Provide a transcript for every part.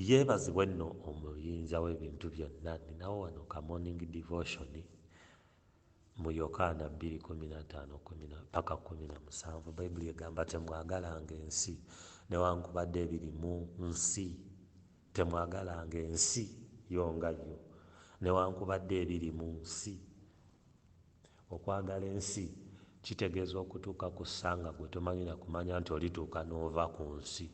Yeebazibwe nno omuyinza w'ebintu byonna. Ninawo wano ka morning devotion mu YOKANA 2:15 paka 17. Bayibuli egamba temwagalanga ensi newankubadde ebiri mu nsi. Temwagalanga ensi yonga yo newankubadde ebiri mu nsi. Okwagala ensi kitegeeza okutuuka ku ssanga gwe tomanyi na kumanya nti olituuka n'ova ku nsi.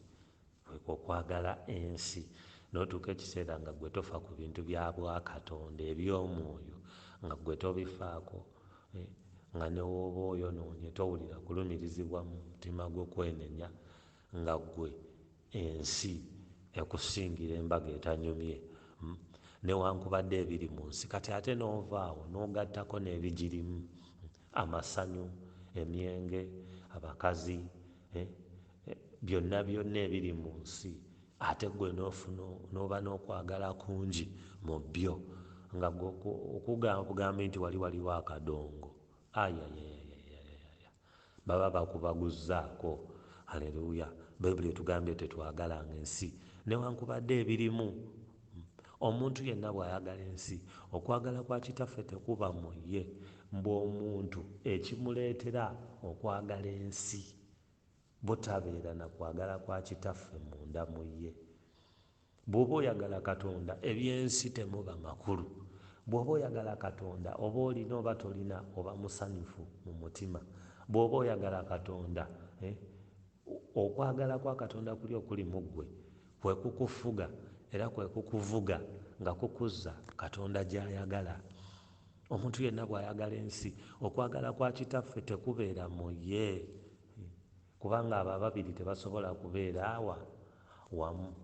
Okwagala ensi n'otuuka ekiseera nga gwe tofa ku bintu bya bwakatonda eby'omwoyo nga gwe tobifaako, nga ne wooba oyonoonye towulira kulumirizibwa mu mutima gw'okwenenya, nga gwe ensi ekusingira embaga etanyumye. Newankubadde ebiri mu nsi kati ate n'ovaawo n'ogattako n'ebigirimu, amasanyu, emyenge, abakazi, byonna byonna ebiri mu nsi, ate gwe n'oba n'okwagala kungi mu byo nga okugambe nti waliwo akadongo, ayayayayaya baba bakubaguzaako. Haleluya. Bayibuli etugambye tetwagalanga ensi newankubadde ebirimu. Omuntu yenna bw'ayagala ensi, okwagala kwa Kitaffe tekuba mu ye. Mbu omuntu ekimuleetera okwagala ensi butabeera na kwagala kwa Kitaffe munda mu ye. Bw'oba oyagala Katonda eby'ensi temuba makulu. Bw'oba oyagala Katonda oba olina oba tolina oba musanyufu mu mutima. Bw'oba oyagala Katonda, okwagala kwa Katonda kuli okuli mu ggwe kwe kukufuga era kwe kukuvuga nga kukuzza Katonda gy'ayagala. Omuntu yenna bw'ayagala ensi, okwagala kwa Kitaffe tekubeera mu ye, kubanga abo ababiri tebasobola kubeera wamu.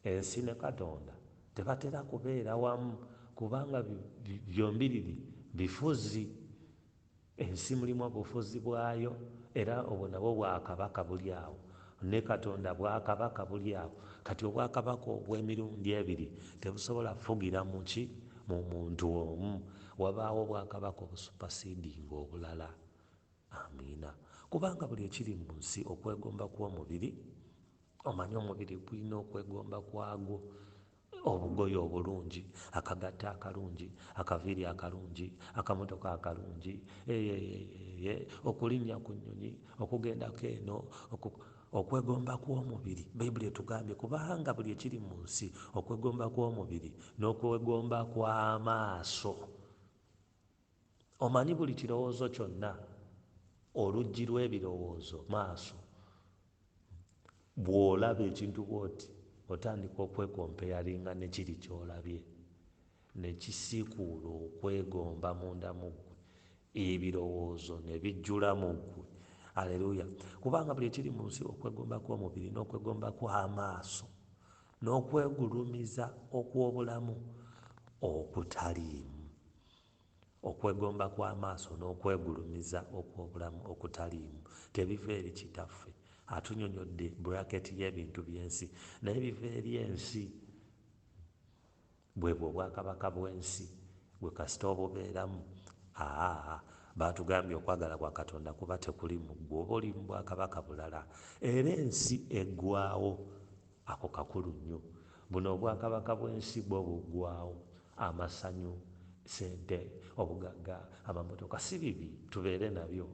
Ensi ne Katonda tebatera kubeera wamu kubanga byombiriri bifuzi. Ensi mulimu obufuzi bwayo era obwo nabwo bwakabaka buli awo, ne Katonda bwakabaka buli awo. Kati obwakabaka obw'emirundi ebiri tebusobola fugira mu muntu omu. Wabaawo obwakabaka obusupasidinga obulala. Amiina. Kubanga buli ekiri mu nsi, okwegomba kw'omubiri, omanyi omubiri gulina okwegomba kwagwo, obugoye obulungi, akagatta akalungi, akaviiri akalungi, akamotoka akalungi, okulinnya ku nnyonyi, okugendako eno, okwegomba kw'omubiri. Bayibuli etugambye kubanga buli ekiri mu nsi, okwegomba kw'omubiri n'okwegomba kw'amaaso. Omanyi buli kirowoozo kyonna, oluggi lw'ebirowoozo maaso. Bw'olaba ekintu bw'oti otandika okwekompeyalinga ne kiri ky'olabye, ne kisiikuula okwegomba munda mu ggwe, ebirowoozo ne bijjula mu ggwe. Aleluya. Kubanga buli ekiri mu nsi, okwegomba kw'omubiri n'okwegomba kw'amaaso n'okwegulumiza okw'obulamu okutaliimu. Okwegomba kw'amaaso n'okwegulumiza okw'obulamu okutaliimu tebiva eri Kitaffe. Atunyonyodde buraketi y'ebintu by'ensi, naye biva eri ensi. Bwe obwakabaka bw'ensi bwe kasita obubeeramu, baatugambye okwagala kwa Katonda kuba tekuli mu ggwe, oba oli mu bwakabaka bulala. Era ensi eggwaawo, ako kakulu nnyo. Buno obwakabaka bw'ensi bwo buggwaawo. Amasanyu, sente, obugagga, amamotoka si bibi, tubeere nabyo.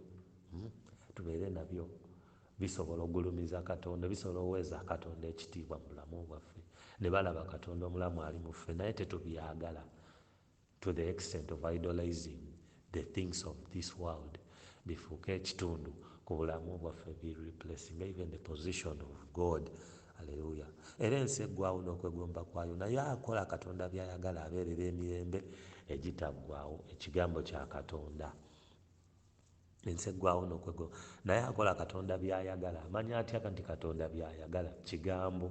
Bisobola okugulumiza Katonda, bisobola okuweeza Katonda ekitiibwa mu bulamu bwaffe, ne balaba Katonda omulamu ali mu ffe, naye tetubyagala to the extent of idolizing the things of this world. Bifuuke ekitundu ku bulamu bwaffe, be replacing even the position of God. Haleluya. Era ensi eggwaawo n'okwegomba kwayo, naye akola Katonda by'ayagala abeerera emirembe egitaggwaawo. Ekigambo kya Katonda. Ensi eggwaawo n'okwegomba, naye akola Katonda by'ayagala. Amanya atya nti Katonda by'ayagala? Kigambo.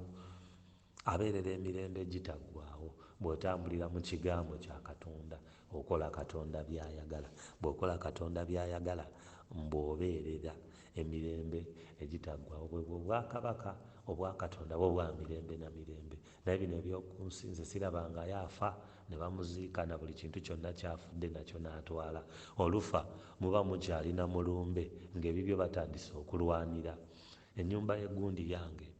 Abeerera emirembe egitaggwaawo. Bw'otambulira mu kigambo kya Katonda okola Katonda by'ayagala. Bw'okola Katonda by'ayagala mbw'obeerera emirembe egitaggwaawo. Bwe bwakabaka obwa Katonda bwo bwa mirembe na mirembe. Naye bino eby'oku nsi nze sirabanga yaafa ne bamuziika na buli kintu kyonna kyafudde nakyo n'atwala. Olufa muba mukyalina mulumbe ng'ebibyo batandise okulwanira. Ennyumba y'eggundi yange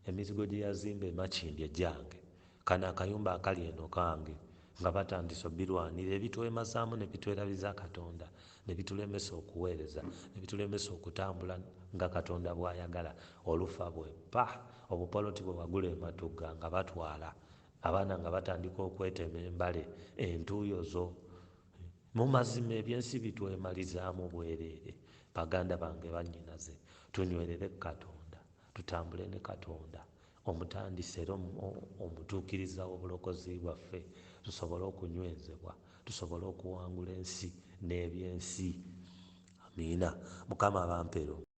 emizigo gye yazimba emakindi egyange, kano akayumba akali eno kange, nga batandise obirwanira. Ebitwemazaamu ne bitwerabiza Katonda, ne bitulemesa okuweereza, ne bitulemesa okutambula nga Katonda bw'ayagala. Olufa bweppa, obupoloti bwe wagula ematuga nga batwala, abaana nga batandika okwetema embale, entuuyo zo. Mu mazima ebyensi bitwemalizaamu bwereere. Baganda bange bannyinaze, tunywerere Katonda, tutambule ne Katonda, omutandise era omutuukiriza w'obulokozi bwaffe, tusobole okunywezebwa, tusobole okuwangula ensi n'ebyensi. Amiina. Mukama abampeero.